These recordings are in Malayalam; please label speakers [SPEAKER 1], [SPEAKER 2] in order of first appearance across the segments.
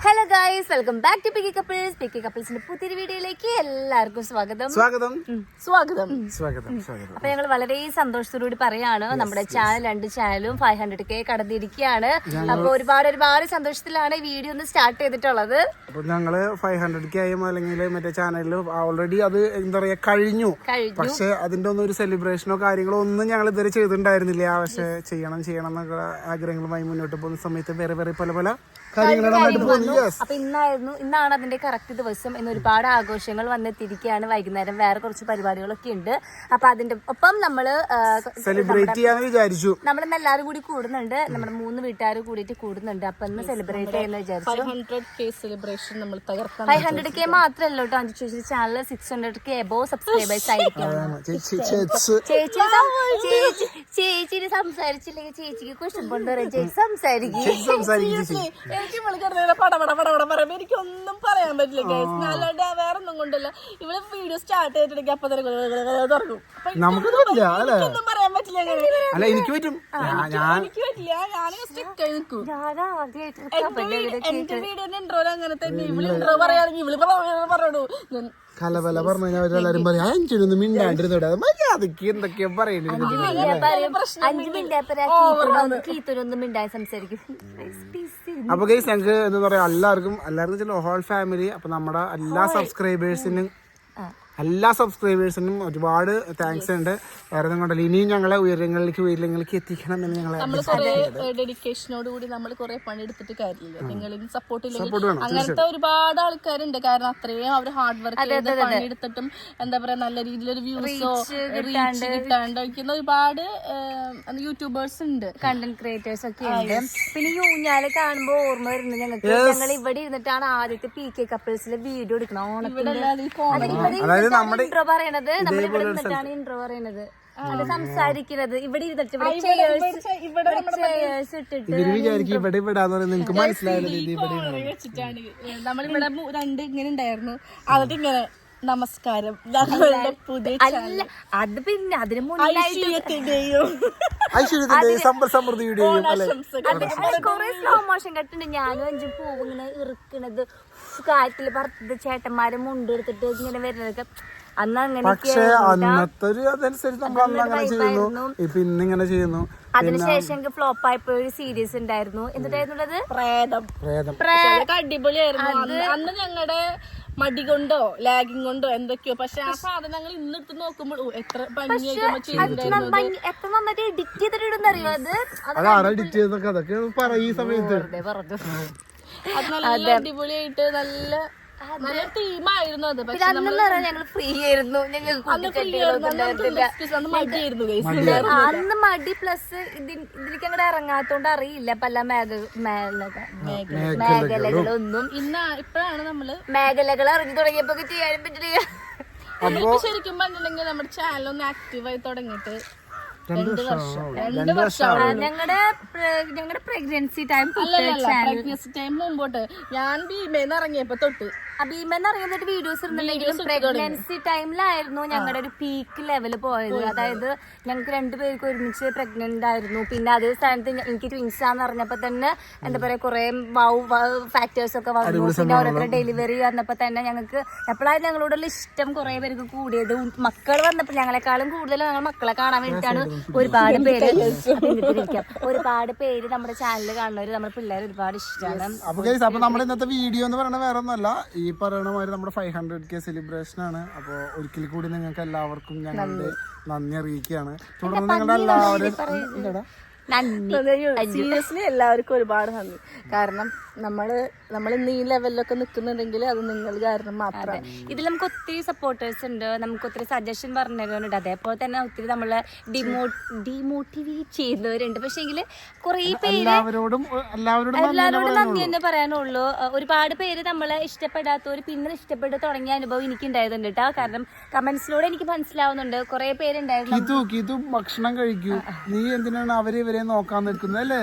[SPEAKER 1] Hello guys, welcome back to picky couples. പിക്കി കപ്പിൾസിന്റെ പുതിയൊരു വീഡിയോയിലേക്ക് എല്ലാവർക്കും സ്വാഗതം. അപ്പൊ ഞങ്ങൾ വളരെ സന്തോഷത്തോടുകൂടി പറയാണ്, നമ്മുടെ ചാനൽ 2 ചാനലും 500K കടന്നിരിക്കുകയാണ്. അപ്പൊ ഒരുപാട് സന്തോഷത്തിലാണ് ഈ വീഡിയോ ഒന്ന് സ്റ്റാർട്ട് ചെയ്തിട്ടുള്ളത്.
[SPEAKER 2] അപ്പൊ ഞങ്ങള് 500K ആയും അല്ലെങ്കിൽ മറ്റേ ചാനലിൽ ഓൾറെഡി അത് എന്താ പറയാ കഴിഞ്ഞു. പക്ഷെ അതിന്റെ ഒന്നും ഒരു സെലിബ്രേഷനോ കാര്യങ്ങളോ ഒന്നും ഞങ്ങൾ ഇതുവരെ ചെയ്തിട്ടുണ്ടായിരുന്നില്ല. പക്ഷെ ചെയ്യണം എന്നൊക്കെ ആഗ്രഹങ്ങളുമായി മുന്നോട്ട് പോകുന്ന സമയത്ത് വേറെ പല
[SPEAKER 1] അപ്പൊ ഇന്നാണ് അതിന്റെ കറക്റ്റ് ദിവസം. ഇന്ന് ഒരുപാട് ആഘോഷങ്ങൾ വന്നെത്തിയിരിക്കുകയാണ്. വൈകുന്നേരം വേറെ കുറച്ച് പരിപാടികളൊക്കെ ഉണ്ട്. അപ്പൊ അതിന്റെ ഒപ്പം നമ്മള്
[SPEAKER 2] സെലിബ്രേറ്റ് ചെയ്യാന്ന് വിചാരിച്ചു.
[SPEAKER 1] നമ്മളിന്ന് എല്ലാവരും കൂടി കൂടുന്നുണ്ട്. നമ്മുടെ 3 വീട്ടുകാർ കൂടിയിട്ട് കൂടുന്നുണ്ട്. അപ്പൊ ഇന്ന് സെലിബ്രേറ്റ് ചെയ്യുന്ന വിചാരിച്ചു. 500K മാത്രമല്ല കേട്ടോ, അഞ്ചു ചേച്ചി ചാനൽ 600K എബോവ് സബ്സ്ക്രൈബേഴ്സ് ആയിരിക്കും. ചേച്ചിന് സംസാരിച്ചില്ലെങ്കിൽ ചേച്ചിക്ക് കുശുമ്പുണ്ട്. ചേച്ചി സംസാരിക്കും.
[SPEAKER 3] എനിക്കൊന്നും പറയാൻ പറ്റില്ല ഗൈസ്. നല്ലോണ്ട് വേറെ ഒന്നും കൊണ്ടല്ല, ഇവിടെ വീഡിയോ സ്റ്റാർട്ട് ചെയ്തിട്ടുണ്ടെങ്കിൽ അപ്പൊ തുറക്കും. എനിക്കൊന്നും പറയാൻ പറ്റില്ല.
[SPEAKER 2] എനിക്ക് പറ്റും.
[SPEAKER 3] എനിക്ക് പറ്റില്ല, ഞാൻ സ്ട്രിക്റ്റ് ആയി നിൽക്കും. എന്റെ വീഡിയോന്റെ ഇൻട്രോയിൽ അങ്ങനെ തന്നെ. ഇവിടെ ഇൻട്രോ പറയുകയാണെങ്കിൽ ഇവിടെ പറയണു
[SPEAKER 2] കലബല പറഞ്ഞു കഴിഞ്ഞാൽ അവരെല്ലാരും പറയും അഞ്ചൊന്നും മിണ്ടാണ്ടിരുന്നോടെ മര്യാദക്ക് എന്തൊക്കെയാ പറയുന്നത്. അപ്പൊ ഗൈസ് ഞങ്ങൾക്ക് എന്താ പറയാ എല്ലാവർക്കും ഹോൾ ഫാമിലി, അപ്പൊ നമ്മുടെ എല്ലാ സബ്സ്ക്രൈബേഴ്സിനും ഒരുപാട് താങ്ക്സ് ഉണ്ട്. വേറെ കൊണ്ടല്ല, ഇനിയും ഞങ്ങളെ ഉയരങ്ങളിലേക്ക് എത്തിക്കണം എന്ന് ഞങ്ങളെ
[SPEAKER 3] ഡെഡിക്കേഷനോട് കൂടി നമ്മൾ കുറെ പണിയെടുത്തിട്ട് കാര്യമില്ല. നിങ്ങളിൽ സപ്പോർട്ട് ഇല്ലെങ്കിൽ അങ്ങനത്തെ ഒരുപാട് ആൾക്കാരുണ്ട്. കാരണം അത്രയും അവർ ഹാർഡ് വർക്ക് ചെയ്ത് പണിയെടുത്തിട്ടും എന്താ പറയാ നല്ല രീതിയിലൊരു വ്യൂസോ റീച്ച് കിട്ടാണ്ടിരിക്കുന്ന ഒരുപാട് യൂട്യൂബേഴ്സ് ഉണ്ട്,
[SPEAKER 1] കണ്ടന്റ് ക്രിയേറ്റേഴ്സ് ഒക്കെ ഉണ്ട്. പിന്നെ ഈ ഊഞ്ഞാല് കാണുമ്പോ ഓർമ്മ വരുന്നത് ഞങ്ങൾക്ക്, ഞങ്ങൾ ഇവിടെ ഇരുന്നിട്ടാണ് ആദ്യത്തെ PK കപ്പിൾസിലെ വീഡിയോ എടുക്കണം ഓണത്തിന്റെ ഇൻട്രോ പറയണത്. നമ്മൾ ഇവിടെ ഇരുന്നിട്ടാണ് ഇൻട്രോ പറയണത്, അത് സംസാരിക്കുന്നത്. ഇവിടെ ഇരുന്നിട്ട്
[SPEAKER 3] വെച്ചിട്ടാണ് നമ്മളിവിടെ 2 ഇങ്ങനെ ഉണ്ടായിരുന്നു. അതൊക്കെ ഇങ്ങനെ നമസ്കാരം, ഞങ്ങളുടെ പുതിയ
[SPEAKER 1] അത് പിന്നെ അതിന് മുന്നായിട്ട് കൊറേ സ്ലോ മോഷൻ കട്ടുണ്ട്. ഞാനും 5 പൂവ് ഇങ്ങനെ ഇറുക്കണത്, കാറ്റില് പറത്തത്, ചേട്ടന്മാരെ മുണ്ടെടുത്തിട്ട് ഇങ്ങനെ വരുന്നതൊക്കെ അന്ന്
[SPEAKER 2] പക്ഷേ അന്നത്തെ ഒരു അതനുസരിച്ച് നമ്മൾ അന്ന് അങ്ങനെ ചെയ്യുന്നു, പിന്നെ ഇങ്ങനെ ചെയ്യുന്നു.
[SPEAKER 1] അതിനുശേഷം എനിക്ക് ഫ്ലോപ്പ് ആയപ്പോ ഒരു സീരീസ് ഉണ്ടായിരുന്നു. എന്തായിരുന്നുള്ളത്?
[SPEAKER 3] പ്രേതം. അടിപൊളിയായിരുന്നു. അന്ന് ഞങ്ങളുടെ മടി കൊണ്ടോ ലാഗിങ് കൊണ്ടോ എന്തൊക്കെയോ, പക്ഷെ ആ സാധനങ്ങൾ ഇന്നെടുത്ത് നോക്കുമ്പോൾ എത്ര ഭംഗിയായിട്ട്
[SPEAKER 1] എത്ര നന്നായിട്ട് എഡിറ്റ് ചെയ്തിട്ടുണ്ടെന്നറിയോ?
[SPEAKER 2] അതാണ് എഡിറ്റ് ചെയ്തൊക്കെ അതൊക്കെ പറയും ഈ സമയത്ത്.
[SPEAKER 3] അത് നല്ല അടിപൊളിയായിട്ട് നല്ല ടീമായിരുന്നു അത്. പക്ഷെ
[SPEAKER 1] ഞങ്ങൾ ഫ്രീ ആയിരുന്നു. അന്ന് മടി പ്ലസ് ഇതിലേക്ക് അങ്ങോട്ട് ഇറങ്ങാത്തോണ്ട് അറിയില്ല പല മേഖലകളൊന്നും.
[SPEAKER 3] ഇപ്പോഴാണ് നമ്മള്
[SPEAKER 1] മേഖലകൾ ഇറങ്ങി തുടങ്ങിയപ്പോ ചെയ്യാനും പറ്റില്ല.
[SPEAKER 3] ശരിക്കും പറഞ്ഞിട്ടുണ്ടെങ്കിൽ നമ്മുടെ ചാനൽ ഒന്ന് ആക്റ്റീവായി തുടങ്ങിയിട്ട് 2 വർഷം.
[SPEAKER 1] ഞങ്ങളുടെ പ്രഗ്നൻസി ടൈം
[SPEAKER 3] മുമ്പോട്ട് ഞാൻ ഭീമേന്ന് ഇറങ്ങിയപ്പോ തൊട്ട്
[SPEAKER 1] ഭീമെന്ന് ഇറങ്ങിയിട്ട് വീഡിയോസ് ഇരുന്നുണ്ടെങ്കിലും പ്രഗ്നൻസി ടൈമിലായിരുന്നു ഞങ്ങളുടെ ഒരു പീക്ക് ലെവൽ പോയത്. അതായത് ഞങ്ങൾക്ക് 2 പേർക്ക് ഒരുമിച്ച് പ്രഗ്നന്റ് ആയിരുന്നു. പിന്നെ അതേ സ്ഥാനത്ത് എനിക്ക് ട്വിൻസ് ആന്ന് പറഞ്ഞപ്പോ തന്നെ എന്താ പറയാ കുറെ ഫാക്ടേഴ്സ് ഒക്കെ വന്നു. പിന്നെ ഓരോരുത്തർ ഡെലിവറി വന്നപ്പോ തന്നെ ഞങ്ങൾക്ക് എപ്പോഴാണ് ഞങ്ങളോടുള്ള ഇഷ്ടം കുറെ പേർക്ക് കൂടിയത്. മക്കൾ വന്നപ്പോൾ ഞങ്ങളെക്കാളും കൂടുതൽ ഞങ്ങൾ മക്കളെ കാണാൻ വേണ്ടിയിട്ടാണ് ഒരുപാട് പേര് നമ്മുടെ ചാനൽ കാണുന്നവര്, നമ്മുടെ പിള്ളേർ ഒരുപാട് ഇഷ്ടമാണ്.
[SPEAKER 2] അപ്പൊ നമ്മുടെ ഇന്നത്തെ വീഡിയോ എന്ന് പറയുന്നത് വേറെ ഒന്നല്ല, ഈ പറയണ മാതിരി നമ്മുടെ 500K സെലിബ്രേഷൻ ആണ്. അപ്പൊ ഒരിക്കൽ കൂടി നിങ്ങൾക്ക് എല്ലാവർക്കും ഞങ്ങളുടെ നന്ദി അറിയിക്കുകയാണ്. തുടർന്ന് നിങ്ങളുടെ എല്ലാവരും
[SPEAKER 3] സീരിയസ്ലി എല്ലാവർക്കും ഒരുപാട് നന്ദി. കാരണം നമ്മൾ ഇന്ന് ഈ ലെവലിലൊക്കെ നിൽക്കുന്നുണ്ടെങ്കിൽ അത് നിങ്ങൾ കാരണം മാത്രം.
[SPEAKER 1] ഇതിൽ നമുക്ക് ഒത്തിരി സപ്പോർട്ടേഴ്സ് ഉണ്ട്, നമുക്ക് ഒത്തിരി സജഷൻ പറഞ്ഞവരുണ്ട്. അതേപോലെ തന്നെ ഒത്തിരി നമ്മളെ ഡിമോട്ടിവേറ്റ് ചെയ്യുന്നവരുണ്ട്. പക്ഷേങ്കിൽ കുറേ പേര് എല്ലാവരോടും നന്ദി തന്നെ പറയാനുള്ളൂ. ഒരുപാട് പേര് നമ്മളെ ഇഷ്ടപ്പെടാത്തവർ പിന്നെ ഇഷ്ടപ്പെട്ട് തുടങ്ങിയ അനുഭവം എനിക്ക് ഉണ്ടായതുണ്ട് കേട്ടോ. കാരണം കമന്റ്സിലൂടെ എനിക്ക് മനസ്സിലാവുന്നുണ്ട് കുറെ പേരുണ്ടായിരുന്നു
[SPEAKER 2] ഭക്ഷണം കഴിക്കൂ, നീ എന്തിനാണ് അവരെ നോക്കാൻ നിൽക്കുന്നത് അല്ലേ,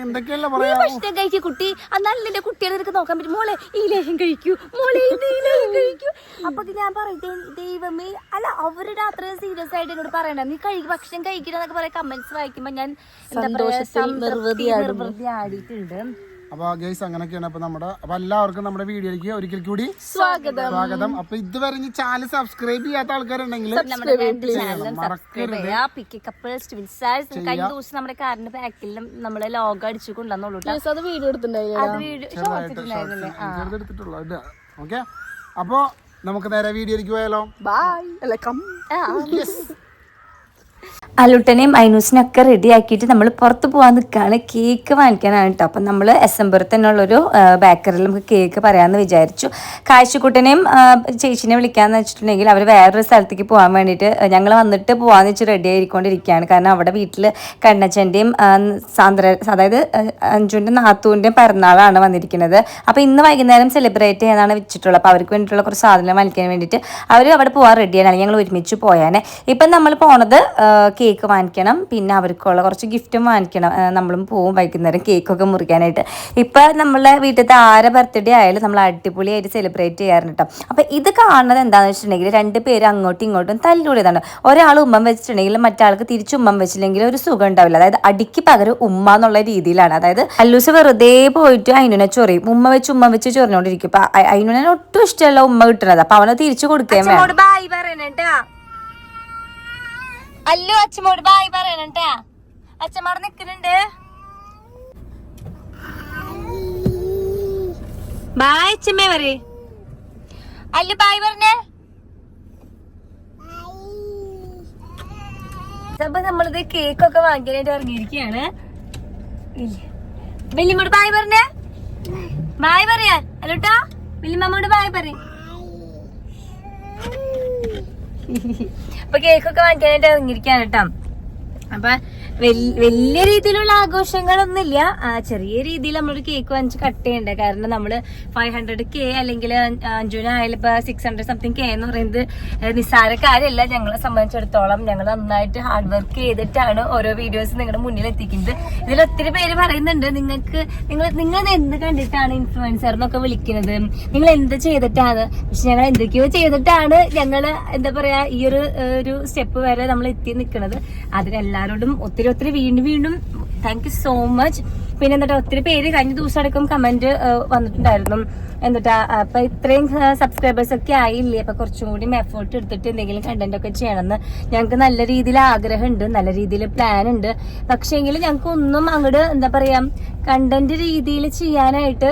[SPEAKER 2] എന്തൊക്കെയല്ല പറയാ
[SPEAKER 1] ഭക്ഷണം കഴിക്കൂ കുട്ടി, നല്ല കുട്ടികളെ നിനക്ക് നോക്കാൻ പറ്റും, മോളെ ഈ ലേഹം കഴിക്കൂ, മോളെ ഈ ലേഹം കഴിക്കൂ. അപ്പൊ ഞാൻ പറയും ദൈവമേ, അല്ല അവരുടെ അത്രയും സീരിയസ് ആയിട്ട് എന്നോട് പറയണ്ട നീ ഭക്ഷണം കഴിക്കണമെന്നൊക്കെ പറയാം. കമന്റ്സ് വായിക്കുമ്പോ ഞാൻ എന്താ പറയാ നിർവൃതി ആടിയിട്ടുണ്ട്.
[SPEAKER 2] അപ്പൊ ഗൈസ് അങ്ങനെയൊക്കെയാണ്. അപ്പൊ എല്ലാവർക്കും നമ്മുടെ വീഡിയോയിലേക്ക് ഒരിക്കൽ കൂടി സ്വാഗതം. അപ്പൊ ഇതുവരെ ചാനൽ സബ്സ്ക്രൈബ് ചെയ്യാത്ത ആൾക്കാരുണ്ടെങ്കിൽ
[SPEAKER 1] കഴിഞ്ഞ ദിവസം നമ്മുടെ കാറിന്റെ ബാക്കിലും നമ്മള് ലോഗോ അടിച്ചു കൊണ്ടുവന്നുള്ളൂ.
[SPEAKER 3] അത് വീഡിയോ
[SPEAKER 2] എടുത്തിട്ടുള്ളൂ. ഓക്കെ, അപ്പൊ നമുക്ക് നേരെ വീഡിയോയിലേക്ക് പോയാലോ.
[SPEAKER 1] അലുട്ടനെയും ഐനൂസിനൊക്കെ റെഡി ആക്കിയിട്ട് നമ്മൾ പുറത്ത് പോകാൻ നിൽക്കുകയാണ്. കേക്ക് വാങ്ങിക്കാനാണ് കേട്ടോ. അപ്പം നമ്മൾ എസംബറിൽ തന്നെയുള്ളൊരു ബേക്കറിയിൽ നമുക്ക് കേക്ക് പറയാമെന്ന് വിചാരിച്ചു. കാഴ്ചക്കുട്ടനെയും ചേച്ചിനെ വിളിക്കാമെന്ന് വെച്ചിട്ടുണ്ടെങ്കിൽ അവർ വേറൊരു സ്ഥലത്തേക്ക് പോകാൻ വേണ്ടിയിട്ട് ഞങ്ങൾ വന്നിട്ട് പോകാമെന്ന് വെച്ച് റെഡി ആയിക്കൊണ്ടിരിക്കുകയാണ്. കാരണം അവിടെ വീട്ടിൽ കണ്ണച്ചൻ്റെയും അതായത് അഞ്ജുവിൻ്റെ നാത്തൂൻ്റെയും പിറന്നാളാണ് വന്നിരിക്കുന്നത്. അപ്പോൾ ഇന്ന് വൈകുന്നേരം സെലിബ്രേറ്റ് ചെയ്യാനാണ് വെച്ചിട്ടുള്ളത്. അപ്പോൾ അവർക്ക് വേണ്ടിയിട്ടുള്ള കുറച്ച് സാധനം വാങ്ങിക്കാൻ വേണ്ടിയിട്ട് അവർ അവിടെ പോകാൻ റെഡിയാണ്. ഞങ്ങൾ ഒരുമിച്ച് പോയാനെ. ഇപ്പം നമ്മൾ പോണത് കേക്ക് വാങ്ങിക്കണം, പിന്നെ അവർക്കുള്ള കുറച്ച് ഗിഫ്റ്റും വാങ്ങിക്കണം. നമ്മളും പോവും വൈകുന്നേരം കേക്കൊക്കെ മുറിക്കാനായിട്ട്. ഇപ്പം നമ്മളെ വീട്ടിലത്തെ ആരെ ബർത്ത്ഡേ ആയാലും നമ്മൾ അടിപൊളിയായിട്ട് സെലിബ്രേറ്റ് ചെയ്യാറുണ്ട് കേട്ടോ. അപ്പം ഇത് കാണുന്നത് എന്താണെന്ന് വെച്ചിട്ടുണ്ടെങ്കിൽ 2 പേര് അങ്ങോട്ടും ഇങ്ങോട്ടും തല്ലുകൂടിയതാണ്. ഒരാൾ ഉമ്മം വെച്ചിട്ടുണ്ടെങ്കിൽ മറ്റാൾക്ക് തിരിച്ച് ഉമ്മം വെച്ചില്ലെങ്കിൽ ഒരു സുഖം ഉണ്ടാവില്ല. അതായത് അടിക്ക് പകരം ഉമ്മ എന്നുള്ള രീതിയിലാണ്. അതായത് അല്ലൂസ് വെറുതെ പോയിട്ട് അയിനുനെ ചൊറിയും. ഉമ്മ വെച്ച് ചൊറിഞ്ഞോണ്ടിരിക്കും. അപ്പൊ അയിനുനെ ഒട്ടും ഇഷ്ടമല്ല ഉമ്മ കിട്ടുന്നത്. അപ്പൊ അവനെ തിരിച്ചു കൊടുക്കുകയും വേണം. അല്ലു അച്ഛമ്മോട് ബായ് പറയണട്ടാ. അച്ഛമ്മ നിക്കുന്നുണ്ട്. ബായ് അച്ഛമ്മേ പറയ്. അല്ലു ബായ് പറഞ്ഞേ. അപ്പൊ നമ്മളിത് കേക്കൊക്കെ വാങ്ങിക്കാനായിട്ട് ഇറങ്ങിയിരിക്കുകയാണ്. വല്യമ്മോട് ബായ് പറഞ്ഞേ. ബായ് പറയാ അല്ലോട്ടാ. വല്യമ്മോട് ബായ് പറ. അപ്പൊ കേക്കൊക്കെ വാങ്ങിക്കാനായിട്ട് ഇറങ്ങിയിരിക്കാണ് കേട്ടോ. അപ്പൊ വലിയ രീതിയിലുള്ള ആഘോഷങ്ങളൊന്നുമില്ല. ചെറിയ രീതിയിൽ നമ്മളൊരു കേക്ക് വാങ്ങിച്ച് കട്ട് ചെയ്യണ്ടേ. കാരണം നമ്മള് 500K അല്ലെങ്കിൽ അഞ്ജുനായാലും ഇപ്പൊ 600 സംതിങ് K എന്ന് പറയുന്നത് നിസ്സാര കാര്യമല്ല. ഞങ്ങളെ സംബന്ധിച്ചിടത്തോളം ഞങ്ങൾ നന്നായിട്ട് ഹാർഡ് വർക്ക് ചെയ്തിട്ടാണ് ഓരോ വീഡിയോസ് നിങ്ങളുടെ മുന്നിൽ എത്തിക്കുന്നത്. ഇതിൽ ഒത്തിരി പേര് പറയുന്നുണ്ട് നിങ്ങൾ എന്ത് കണ്ടിട്ടാണ് ഇൻഫ്ലുവൻസർ എന്നൊക്കെ വിളിക്കുന്നത്, നിങ്ങൾ എന്ത് ചെയ്തിട്ടാണ്. പക്ഷെ ഞങ്ങൾ എന്തൊക്കെയോ ചെയ്തിട്ടാണ് ഞങ്ങള് എന്താ പറയാ ഈ ഒരു സ്റ്റെപ്പ് വരെ നമ്മൾ എത്തി നിൽക്കുന്നത്. അതിനെല്ലാരോടും ഒത്തിരി വീണ്ടും താങ്ക് യു സോ മച്ച്. പിന്നെ എന്നിട്ട് ഒത്തിരി പേര് കഴിഞ്ഞ ദിവസം അടക്കം കമന്റ് വന്നിട്ടുണ്ടായിരുന്നു. എന്നിട്ടാ അപ്പൊ ഇത്രയും സബ്സ്ക്രൈബേഴ്സ് ഒക്കെ ആയില്ലേ, അപ്പൊ കുറച്ചും കൂടി എഫേർട്ട് എടുത്തിട്ട് എന്തെങ്കിലും കണ്ടന്റ് ഒക്കെ ചെയ്യണമെന്ന് ഞങ്ങൾക്ക് നല്ല രീതിയിൽ ആഗ്രഹമുണ്ട്, നല്ല രീതിയിൽ പ്ലാൻ ഉണ്ട്. പക്ഷെ എങ്കിലും ഞങ്ങൾക്ക് ഒന്നും അങ്ങോട്ട് എന്താ പറയാ കണ്ടന്റ് രീതിയിൽ ചെയ്യാനായിട്ട്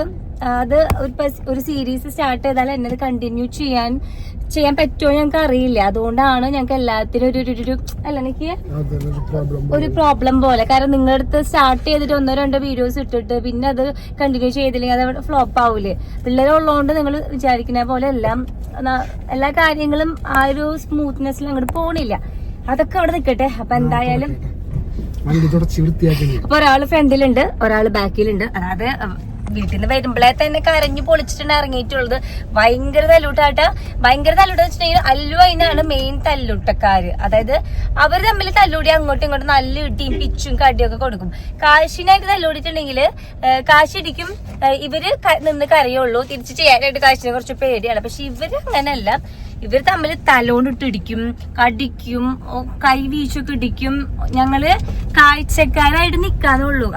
[SPEAKER 1] അത് ഒരു സീരീസ് സ്റ്റാർട്ട് ചെയ്താൽ എന്നത് കണ്ടിന്യൂ ചെയ്യാൻ പറ്റുമോ ഞങ്ങൾക്ക് അറിയില്ല. അതുകൊണ്ടാണ് ഞങ്ങൾക്ക് എല്ലാത്തിനും ഒരു പ്രോബ്ലം പോലെ. കാരണം നിങ്ങളുടെ അടുത്ത് സ്റ്റാർട്ട് ചെയ്തിട്ട് 1-2 വീഡിയോസ് ഇട്ടിട്ട് പിന്നെ അത് കണ്ടിന്യൂ ചെയ്തില്ലെങ്കിൽ അത് ഫ്ലോപ്പ് ആവൂലേ. പിള്ളേരുള്ളതുകൊണ്ട് നിങ്ങൾ വിചാരിക്കുന്ന പോലെ എല്ലാ കാര്യങ്ങളും ആ ഒരു സ്മൂത്ത്നെസ്സിൽ അങ്ങോട്ട് പോണില്ല. അതൊക്കെ അവിടെ നിൽക്കട്ടെ. അപ്പൊ എന്തായാലും അപ്പൊ ഒരാള് ഫ്രണ്ടിലുണ്ട്, ഒരാള് ബാക്കിലുണ്ട്. അതായത് വീട്ടിൽ നിന്ന് വരുമ്പോഴേ തന്നെ കരഞ്ഞു പൊളിച്ചിട്ടാണ് ഇറങ്ങിയിട്ടുള്ളത്. ഭയങ്കര തല്ലൂട്ടാട്ട. വെച്ചിട്ടുണ്ടെങ്കിൽ അല്ലു അതിനാണ് മെയിൻ തല്ലൂട്ടക്കാര്. അതായത് അവർ തമ്മിൽ തല്ലൂടി അങ്ങോട്ടും ഇങ്ങോട്ടും നല്ല ഇടിയും പിച്ചും കടിയൊക്കെ കൊടുക്കും. കാശിനായിട്ട് തല്ലൂടിയിട്ടുണ്ടെങ്കിൽ കാശ് ഇടിക്കും, ഇവര് നിന്ന് കരയുള്ളൂ. തിരിച്ച് ചെയ്യാനായിട്ട് കാശിനെ കുറച്ച് പേടിയാണ്. പക്ഷെ ഇവര് അങ്ങനെയല്ല. ഇവർ തമ്മിൽ തലോണ്ടിട്ട് ഇടിക്കും, കടിക്കും, കൈ വീശൊക്കെ ഇടിക്കും. ഞങ്ങള് കാഴ്ചക്കാരായിട്ട് നിക്കാന്നുള്ളൂ.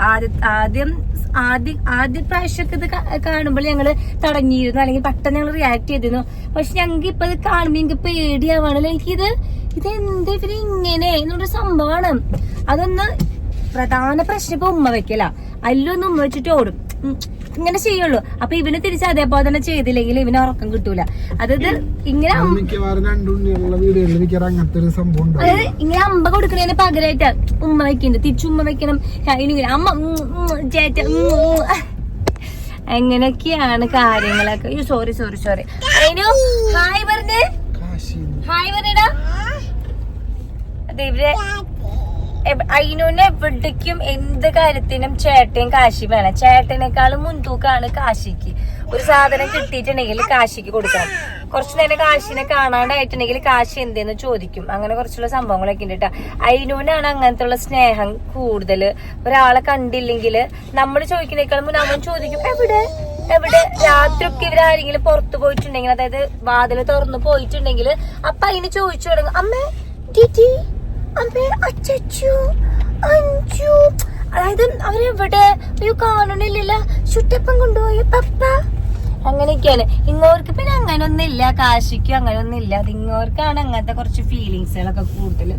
[SPEAKER 1] ആദ്യ പ്രാവശ്യമൊക്കെ ഇത് കാണുമ്പോൾ ഞങ്ങള് തടഞ്ഞിരുന്നു, അല്ലെങ്കിൽ പെട്ടെന്ന് ഞങ്ങൾ റിയാക്ട് ചെയ്തിരുന്നു. പക്ഷെ ഞങ്ങൾക്ക് ഇപ്പൊ ഇത് കാണുമ്പോ എനിക്ക് പേടിയാവാണല്ലോ. ഇതെന്താ ഇവര് ഇങ്ങനെ എന്നൊരു സംഭവമാണ്. അതൊന്ന് പ്രധാന പ്രശ്നം ഇപ്പൊ ഉമ്മ വെക്കല. അല്ലൊന്ന് ഉമ്മ വെച്ചിട്ട് ഓടും, ഇങ്ങനെ ചെയ്യുള്ളൂ. അപ്പൊ ഇവന് തിരിച്ച് അതേപോലെ തന്നെ ചെയ്തില്ലെങ്കിൽ ഇവന് ഉറക്കം കിട്ടൂല. അതായത് ഇങ്ങനെ ഇങ്ങനെ അമ്പ കൊടുക്കണതിന് പകരമായിട്ട് ഉമ്മ വെക്കുന്നുണ്ട്. തിരിച്ചു ഉമ്മ വെക്കണം, ഇങ്ങനെ അമ്മ ചേറ്റ. എങ്ങനെയൊക്കെയാണ് കാര്യങ്ങളൊക്കെ. സോറി അതിനു ഹായ് പറഞ്ഞേ. ഹായ് പറഞ്ഞടാ. അതെ ഇവരെ അയിനൂന് എവിടേക്കും എന്ത് കാര്യത്തിനും ചേട്ടയും കാശി വേണം. ചേട്ടനേക്കാളും മുൻതൂക്കാണ് കാശിക്ക്. ഒരു സാധനം കിട്ടിയിട്ടുണ്ടെങ്കിൽ കാശിക്ക് കൊടുക്കണം. കുറച്ചു നേരം കാശിനെ കാണാണ്ടായിട്ടുണ്ടെങ്കിൽ കാശി എന്തെന്ന് ചോദിക്കും. അങ്ങനെ കുറച്ചുള്ള സംഭവങ്ങളൊക്കെ ഉണ്ട് കേട്ടോ. അയിനൂനാണ് അങ്ങനത്തെ ഉള്ള സ്നേഹം കൂടുതൽ. ഒരാളെ കണ്ടില്ലെങ്കിൽ നമ്മൾ ചോദിക്കുന്നേക്കാളും മുന്നേ അവൻ ചോദിക്കും എവിടെ. രാത്രി ഒക്കെ ഇവരാരെങ്കിലും പുറത്തു പോയിട്ടുണ്ടെങ്കിൽ, അതായത് വാതില് തുറന്നു പോയിട്ടുണ്ടെങ്കിൽ അപ്പൊ അതിന് ചോദിച്ചു തുടങ്ങും, അമ്മേ ടിറ്റി, അമ്മേ അച്ചു, അഞ്ചു, അതായത് അവരെവിടെ അയ്യോ കാണണില്ല ചുറ്റപ്പം കൊണ്ടുപോയി പപ്പ അങ്ങനെയൊക്കെയാണ്. ഇങ്ങോർക്ക് പിന്നെ അങ്ങനെ ഒന്നും ഇല്ല, കാശിക്കും അങ്ങനെ ഒന്നും ഇല്ല. അത് ഇങ്ങോർക്കാണ് അങ്ങനത്തെ കുറച്ച് ഫീലിങ്സുകളൊക്കെ കൂടുതൽ.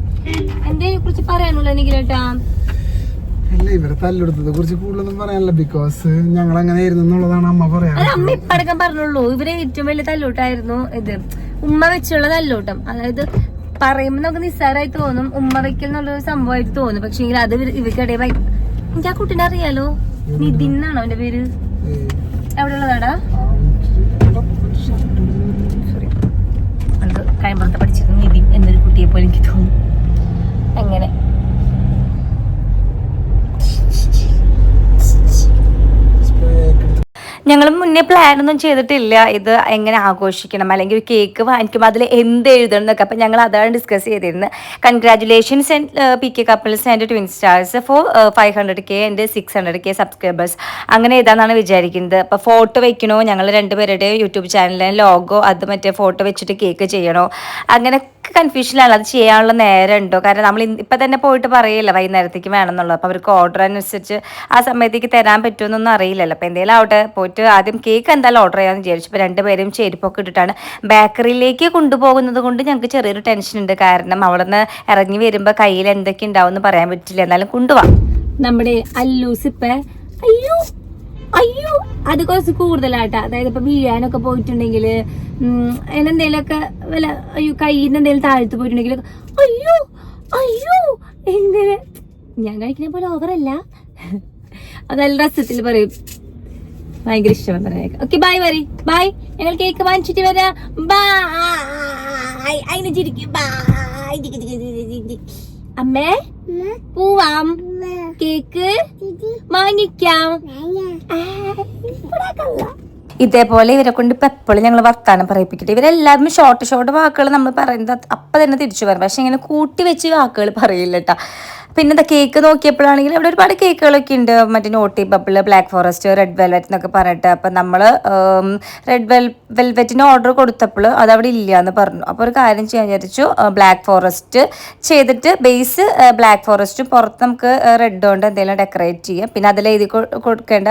[SPEAKER 1] എന്തേനെ കുറിച്ച് പറയാനുള്ള എനിക്കേട്ടാ?
[SPEAKER 2] അല്ല, ഇവിടെ തല്ലെടുത്തത് കുറിച്ച് കൂടുതലൊന്നും പറയാനല്ല, ബിക്കോസ് ഞങ്ങൾ അങ്ങനെ ആയിരുന്നു എന്നുള്ളതാണ് അമ്മ പറയാ.
[SPEAKER 1] അത് അമ്മ ഇപ്പടക്കം പറഞ്ഞുള്ളൂ. ഇവരെ ഏറ്റവും വലിയ തല്ലൂട്ടായിരുന്നു ഇത്, ഉമ്മ വെച്ചുള്ള തല്ലൂട്ടം. അതായത് പറയുമ്പോ നമുക്ക് നിസ്സാരമായി തോന്നും, ഉമ്മ വെക്കൽ എന്നുള്ളൊരു സംഭവമായിട്ട് തോന്നും. പക്ഷെ അത് ഇവർക്കിടെ എനിക്ക് ആ കുട്ടീനെ അറിയാലോ, നിതിൻ എന്നാണോ അവന്റെ പേര്? എവിടെ ഉള്ളതാടാ? അത് കഴിമ്പുറത്ത് പഠിച്ചിരുന്നു നിതിൻ എന്നൊരു കുട്ടിയെ പോലെ എനിക്ക് തോന്നുന്നു. അങ്ങനെ ഞങ്ങൾ മുന്നേ പ്ലാനൊന്നും ചെയ്തിട്ടില്ല ഇത് എങ്ങനെ ആഘോഷിക്കണം, അല്ലെങ്കിൽ ഒരു കേക്ക് വാങ്ങിക്കുമ്പോൾ അതിൽ എന്ത് എഴുതണം എന്നൊക്കെ. അപ്പം ഞങ്ങൾ അതാണ് ഡിസ്കസ് ചെയ്തിരുന്നത്. Congratulations PK couples and twin stars for 500K and 600K subscribers, അങ്ങനെ എഴുതാന്നാണ് വിചാരിക്കുന്നത്. അപ്പോൾ ഫോട്ടോ വെക്കണോ, ഞങ്ങൾ രണ്ടുപേരുടെ യൂട്യൂബ് ചാനലിലെ ലോഗോ അത് മറ്റേ ഫോട്ടോ വെച്ചിട്ട് കേക്ക് ചെയ്യണോ, അങ്ങനെ കൺഫ്യൂഷനാണ്. അത് ചെയ്യാനുള്ള നേരം ഉണ്ടോ? കാരണം നമ്മൾ ഇപ്പം തന്നെ പോയിട്ട് പറയില്ല വൈകുന്നേരത്തേക്ക് വേണമെന്നുള്ളത്. അപ്പോൾ അവർക്ക് ഓർഡർ അനുസരിച്ച് ആ സമയത്തേക്ക് തരാൻ പറ്റുമെന്നൊന്നും അറിയില്ലല്ലോ. അപ്പോൾ എന്തെങ്കിലും ആവട്ടെ, പോയിട്ട് ആദ്യം കേക്ക് എന്തായാലും ഓർഡർ ചെയ്യാമെന്ന് വിചാരിച്ചു. ഇപ്പോൾ രണ്ടുപേരും ചെരുപ്പൊക്കെ ഇട്ടിട്ടാണ് ബേക്കറിയിലേക്ക് കൊണ്ടുപോകുന്നത് കൊണ്ട് ഞങ്ങൾക്ക് ചെറിയൊരു ടെൻഷൻ ഉണ്ട്. കാരണം അവിടെ നിന്ന് ഇറങ്ങി വരുമ്പോൾ കയ്യിൽ എന്തൊക്കെ ഉണ്ടാവും എന്ന് പറയാൻ പറ്റില്ല. എന്നാലും കൊണ്ടുപോവാം. നമ്മുടെ അല്ലൂസ് ഇപ്പം അയ്യോ അത് കുറച്ച് കൂടുതലാട്ടാ. അതായത് ഇപ്പൊ വീഴാനൊക്കെ പോയിട്ടുണ്ടെങ്കിൽ അതിനെന്തേലൊക്കെ വല്ല അയ്യോ കയ്യിന്ന് എന്തെങ്കിലും താഴ്ത്തു പോയിട്ടുണ്ടെങ്കിൽ അയ്യോ അയ്യോ എന്തേലും ഞാൻ കഴിക്കുന്ന പോലെ ഓവറല്ല. അതല്ല രസത്തിൽ പറയും, ഭയങ്കര ഇഷ്ടമാണ് പറയാനൊക്കെ. ഓക്കെ ബൈ പറ, ബൈ. ഞങ്ങൾ കേക്ക് വാങ്ങിച്ചിട്ട് വരാം. ബൈ. അതിന് ചിരിക്കും. ബൈ. അമ്മേ പോവാം, കേക്ക് വാങ്ങിക്കാം. ഇതേപോലെ ഇവരെ കൊണ്ട് ഇപ്പം എപ്പോഴും ഞങ്ങൾ വർത്താനം പറയിപ്പിക്കട്ടെ. ഇവരെല്ലാവരും ഷോർട്ട് വാക്കുകൾ നമ്മൾ പറയുന്നത് അപ്പം തന്നെ തിരിച്ചു പറയും. പക്ഷെ ഇങ്ങനെ കൂട്ടി വെച്ച് വാക്കുകൾ പറയില്ല കേട്ടോ. പിന്നെ എന്താ കേക്ക് നോക്കിയപ്പോഴാണെങ്കിൽ അവിടെ ഒരുപാട് കേക്കുകളൊക്കെ ഉണ്ട്. മറ്റേ naughty bubble, black forest, red velvet എന്നൊക്കെ പറഞ്ഞിട്ട്. അപ്പം നമ്മൾ റെഡ് വെൽവെറ്റിന് ഓർഡർ കൊടുത്തപ്പോൾ അതവിടെ ഇല്ല എന്ന് പറഞ്ഞു. അപ്പോൾ ഒരു കാര്യം ചെയ്യാൻ വിചാരിച്ചു, ബ്ലാക്ക് ഫോറസ്റ്റ് ചെയ്തിട്ട് ബേസ് ബ്ലാക്ക് ഫോറസ്റ്റും പുറത്ത് നമുക്ക് റെഡ് കൊണ്ട് എന്തെങ്കിലും ഡെക്കറേറ്റ് ചെയ്യാം. പിന്നെ അതിൽ എഴുതി കൊടുക്കേണ്ട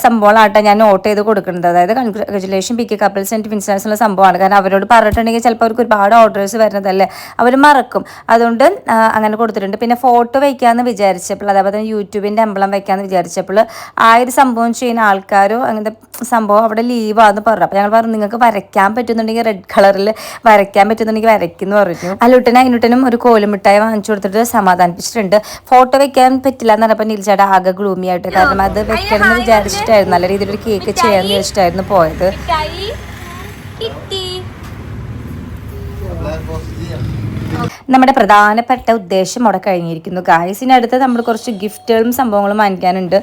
[SPEAKER 1] സംഭവങ്ങളാട്ടോ ഞാൻ നോട്ട് ചെയ്ത് കൊടുക്കുന്നത്. അതായത് congratulation PK couples and twin stars ഉള്ള സംഭവമാണ്. കാരണം അവരോട് പറഞ്ഞിട്ടുണ്ടെങ്കിൽ ചിലപ്പോൾ അവർക്ക് ഒരുപാട് ഓർഡേഴ്സ് വരുന്നതല്ലേ, അവർ മറക്കും. അതുകൊണ്ട് അങ്ങനെ കൊടുത്തിട്ടുണ്ട്. പിന്നെ ഫോട്ടോ വയ്ക്കാമെന്ന് വിചാരിച്ചപ്പോൾ, അതേപോലെ തന്നെ യൂട്യൂബിൻ്റെ എംബ്ലം വയ്ക്കാമെന്ന് വിചാരിച്ചപ്പോൾ ആ ഒരു സംഭവം ചെയ്യുന്ന ആൾക്കാരോ അങ്ങനത്തെ സംഭവം അവിടെ ലീവാന്ന് പറഞ്ഞു. അപ്പോൾ ഞങ്ങൾ പറഞ്ഞു നിങ്ങൾക്ക് വരയ്ക്കാൻ പറ്റുന്നുണ്ടെങ്കിൽ റെഡ് കളറിൽ വരയ്ക്കാൻ പറ്റുന്നുണ്ടെങ്കിൽ വരയ്ക്കുന്നു പറഞ്ഞു. അല്ലുട്ടനും ഒരു കോലുമിഠായി വാങ്ങിച്ചു കൊടുത്തിട്ട് സമാധാനിപ്പിച്ചിട്ടുണ്ട്. ഫോട്ടോ വെക്കാൻ പറ്റില്ല എന്ന് പറഞ്ഞപ്പോൾ നിൽച്ചേട്ടാ ആകെ ഗ്ലൂമി ആയിട്ട്. കാരണം അത് വെക്കണം എന്ന് വിചാരിച്ചിട്ടായിരുന്നു, നല്ല രീതിയിലൊരു കേക്ക് ചെയ്യാമെന്ന് വിചാരിച്ചിട്ടായിരുന്നു പോയത്. നമ്മുടെ പ്രധാനപ്പെട്ട ഉദ്ദേശം അവിടെ കഴിഞ്ഞിരിക്കുന്നു ഗായ്സ്. ഇതിനടുത്ത് നമ്മൾ കുറച്ച് ഗിഫ്റ്റുകളും സംഭവങ്ങളും വാങ്ങിക്കാനുണ്ട്